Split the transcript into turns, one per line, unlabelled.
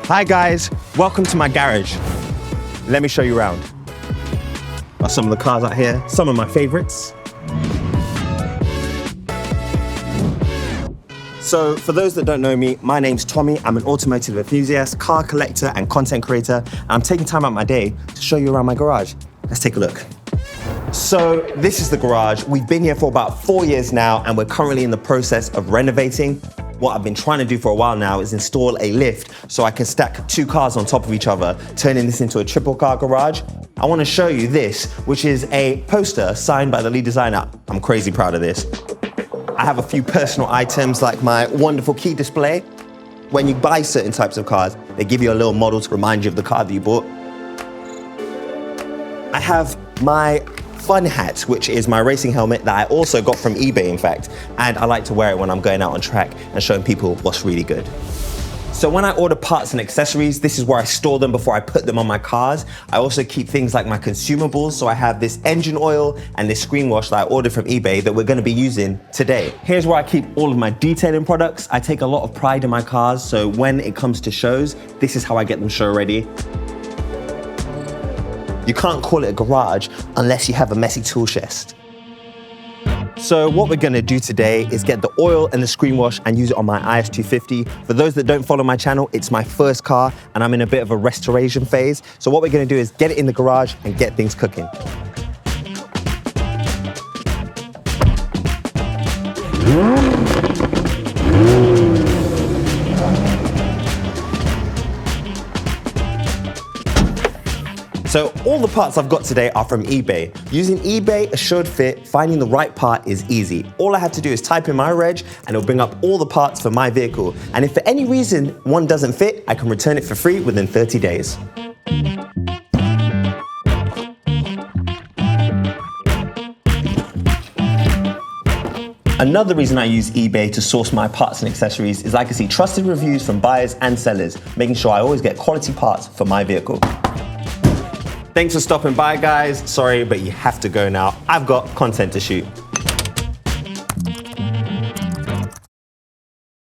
Hi guys, welcome to my garage. Let me show you around. Got some of the cars out here, some of my favorites. So for those that don't know me, my name's Tommy. I'm an automotive enthusiast, car collector, and content creator. And I'm taking time out of my day to show you around my garage. Let's take a look. So this is the garage. We've been here for about 4 years now, and we're currently in the process of renovating. What I've been trying to do for a while now is install a lift so I can stack 2 cars on top of each other, turning this into a triple car garage. I want to show you this, which is a poster signed by the lead designer. I'm crazy proud of this. I have a few personal items like my wonderful key display. When you buy certain types of cars, they give you a little model to remind you of the car that you bought. I have my fun hat, which is my racing helmet that I also got from eBay, in fact, and I like to wear it when I'm going out on track and showing people what's really good. So when I order parts and accessories, this is where I store them before I put them on my cars. I also keep things like my consumables, so I have this engine oil and this screen wash that I ordered from eBay that we're gonna be using today. Here's where I keep all of my detailing products. I take a lot of pride in my cars, so when it comes to shows, this is how I get them show ready. You can't call it a garage unless you have a messy tool chest. So what we're gonna do today is get the oil and the screen wash and use it on my IS250. For those that don't follow my channel, it's my first car and I'm in a bit of a restoration phase. So what we're gonna do is get it in the garage and get things cooking. So all the parts I've got today are from eBay. Using eBay Assured Fit, finding the right part is easy. All I have to do is type in my reg and it'll bring up all the parts for my vehicle. And if for any reason one doesn't fit, I can return it for free within 30 days. Another reason I use eBay to source my parts and accessories is I can see trusted reviews from buyers and sellers, making sure I always get quality parts for my vehicle. Thanks for stopping by, guys. Sorry, but you have to go now. I've got content to shoot.